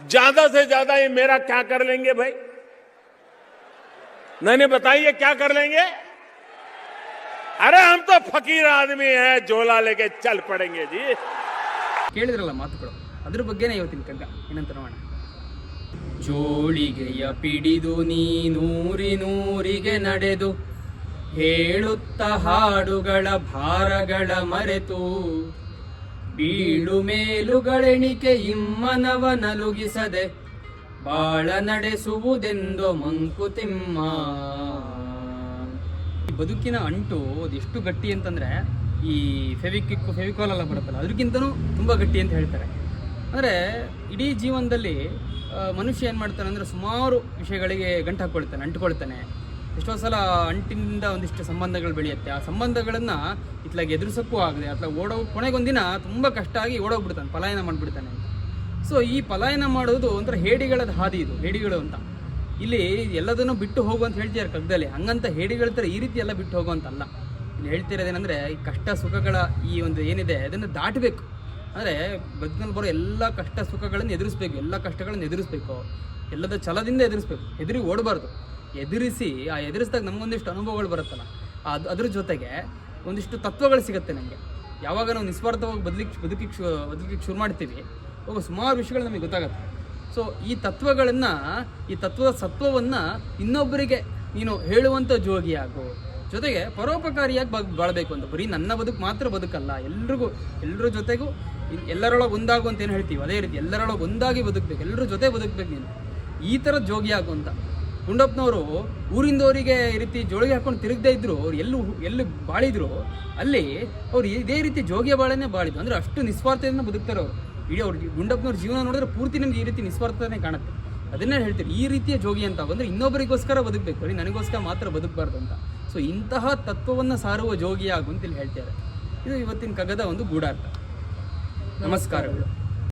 ज्यादा से ज्यादा ये मेरा क्या कर लेंगे भाई? नहीं बताइए क्या कर लेंगे? अरे हम तो फकीर आदमी हैं, झोला लेके चल पड़ेंगे जी. ಕೇಳಿದ್ರಲ್ಲ ಮಾತುಗಳು, ಅದ್ರ ಬಗ್ಗೆನೇ ಇವತ್ತಿನ ಕಗ್ಗ. ಏನಂತ ನೋಡೋಣ. ಜೋಳಿಗೆಯ ಪಿಡಿದು ನೀನೂರಿಗೆ ನಡೆದು ಹೇಳುತ್ತ ಹಾಡುಗಳ ಭಾರಗಳ ಮರೆತು ಬೀಳು ಮೇಲುಗಳೆಣಿಕೆ ಇಮ್ಮನವ ನಲುಗಿಸದೆ ಬಾಳ ನಡೆಸುವುದೆಂದು ಮಂಕುತಿಮ್ಮ. ಈ ಬದುಕಿನ ಅಂಟು ಅದೆಷ್ಟು ಗಟ್ಟಿ ಅಂತಂದರೆ, ಈ ಫೆವಿಕಾಲ್ ಎಲ್ಲ ಬರುತ್ತಲ್ಲ ಅದಕ್ಕಿಂತನೂ ತುಂಬ ಗಟ್ಟಿ ಅಂತ ಹೇಳ್ತಾರೆ. ಅಂದರೆ ಇಡೀ ಜೀವನದಲ್ಲಿ ಮನುಷ್ಯ ಏನು ಮಾಡ್ತಾನೆ ಅಂದರೆ ಸುಮಾರು ವಿಷಯಗಳಿಗೆ ಗಂಟು ಹಾಕ್ಕೊಳ್ತಾನೆ, ಅಂಟ್ಕೊಳ್ತಾನೆ. ಎಷ್ಟೋ ಸಲ ಅಂಟಿನಿಂದ ಒಂದಿಷ್ಟು ಸಂಬಂಧಗಳು ಬೆಳೆಯುತ್ತೆ. ಆ ಸಂಬಂಧಗಳನ್ನು ಇತ್ಲಾಗಿ ಎದುರಿಸೋಕ್ಕೂ ಆಗದೆ ಅಥವಾ ಕೊನೆಗೊಂದಿನ ತುಂಬ ಕಷ್ಟ ಆಗಿ ಓಡೋಗ್ಬಿಡ್ತಾನೆ, ಪಲಾಯನ ಮಾಡಿಬಿಡ್ತಾನೆ ಅಂತ. ಸೊ ಈ ಪಲಾಯನ ಮಾಡೋದು ಒಂಥರ ಹೇಡಿಗಳದ ಹಾದಿ, ಇದು ಹೇಡಿಗಳು ಅಂತ. ಇಲ್ಲಿ ಎಲ್ಲದನ್ನು ಬಿಟ್ಟು ಹೋಗು ಅಂತ ಹೇಳ್ತಿದ್ದಾರೆ ಕಗ್ಗದಲ್ಲಿ. ಹಂಗಂತ ಹೇಡಿಗಳ ಥರ ಈ ರೀತಿ ಎಲ್ಲ ಬಿಟ್ಟು ಹೋಗುವಂತಲ್ಲ. ಇಲ್ಲಿ ಹೇಳ್ತಿರೋದೇನೆಂದರೆ, ಈ ಕಷ್ಟ ಸುಖಗಳ ಈ ಒಂದು ಏನಿದೆ ಅದನ್ನು ದಾಟಬೇಕು. ಅಂದರೆ ಬದುಕಿನಲ್ಲಿ ಬರೋ ಎಲ್ಲ ಕಷ್ಟ ಸುಖಗಳನ್ನು ಎದುರಿಸ್ಬೇಕು, ಎಲ್ಲ ಕಷ್ಟಗಳನ್ನು ಎದುರಿಸ್ಬೇಕು, ಎಲ್ಲದ ಛಲದಿಂದ ಎದುರಿಸ್ಬೇಕು. ಹೆದರಿ ಓಡಬಾರ್ದು. ಎದುರಿಸಿ ಆ ಎದುರಿಸಿದಾಗ ನಮಗೊಂದಿಷ್ಟು ಅನುಭವಗಳು ಬರುತ್ತಲ್ಲ, ಅದ್ರ ಜೊತೆಗೆ ಒಂದಿಷ್ಟು ತತ್ವಗಳು ಸಿಗುತ್ತೆ ನಮಗೆ. ಯಾವಾಗ ನಾವು ನಿಸ್ವಾರ್ಥವಾಗಿ ಬದುಕಿಗೆ ಶುರು ಮಾಡ್ತೀವಿ, ಅವಾಗ ಸುಮಾರು ವಿಷಯಗಳು ನಮಗೆ ಗೊತ್ತಾಗುತ್ತೆ. ಸೊ ಈ ತತ್ವಗಳನ್ನು, ಈ ತತ್ವದ ಸತ್ವವನ್ನು ಇನ್ನೊಬ್ಬರಿಗೆ ನೀನು ಹೇಳುವಂಥ ಜೋಗಿಯಾಗು. ಜೊತೆಗೆ ಪರೋಪಕಾರಿಯಾಗಿ ಬಾಳಬೇಕು ಅಂತ. ಬರೀ ನನ್ನ ಬದುಕು ಮಾತ್ರ ಬದುಕಲ್ಲ, ಎಲ್ಲರ ಜೊತೆಗೂ ಎಲ್ಲರೊಳಗೆ ಒಂದಾಗು ಅಂತ ಏನು ಹೇಳ್ತೀವಿ, ಅದೇ ರೀತಿ ಎಲ್ಲರೊಳಗೆ ಒಂದಾಗಿ ಬದುಕಬೇಕು, ಎಲ್ಲರ ಜೊತೆ ಬದುಕಬೇಕು ನೀನು. ಈ ಥರ ಜೋಗಿ ಆಗು ಅಂತ. ಗುಂಡಪ್ಪನವರು ಊರಿಂದವರಿಗೆ ಈ ರೀತಿ ಜೋಳಿಗೆ ಹಾಕೊಂಡು ತಿರುಗದೇ ಇದ್ರು, ಅವ್ರು ಎಲ್ಲಿ ಬಾಳಿದ್ರು ಅಲ್ಲಿ ಅವ್ರು ಇದೇ ರೀತಿ ಜೋಗಿಯ ಬಾಳನ್ನೇ ಬಾಳಿದ್ರು. ಅಂದರೆ ಅಷ್ಟು ನಿಸ್ವಾರ್ಥದಿಂದ ಬದುಕ್ತಾರೆ ಅವರು. ಇಡೀ ಅವ್ರಿಗೆ ಗುಂಡಪ್ಪನವ್ರ ಜೀವನ ನೋಡಿದ್ರೆ ಪೂರ್ತಿ ನಿಮ್ಗೆ ಈ ರೀತಿ ನಿಸ್ವಾರ್ಥನೇ ಕಾಣುತ್ತೆ. ಅದನ್ನೇ ಹೇಳ್ತೀರಿ, ಈ ರೀತಿಯ ಜೋಗಿ ಅಂತ ಅಂದರೆ ಇನ್ನೊಬ್ಬರಿಗೋಸ್ಕರ ಬದುಕಬೇಕು, ಬರೀ ನನಗೋಸ್ಕರ ಮಾತ್ರ ಬದುಕಬಾರ್ದು ಅಂತ. ಸೊ ಇಂತಹ ತತ್ವವನ್ನು ಸಾರುವ ಜೋಗಿಯಾಗು ಅಂತ ಇಲ್ಲಿ ಹೇಳ್ತಾರೆ. ಇದು ಇವತ್ತಿನ ಕಗ್ಗದ ಒಂದು ಗೂಢಾರ್ಥ. ನಮಸ್ಕಾರಗಳು.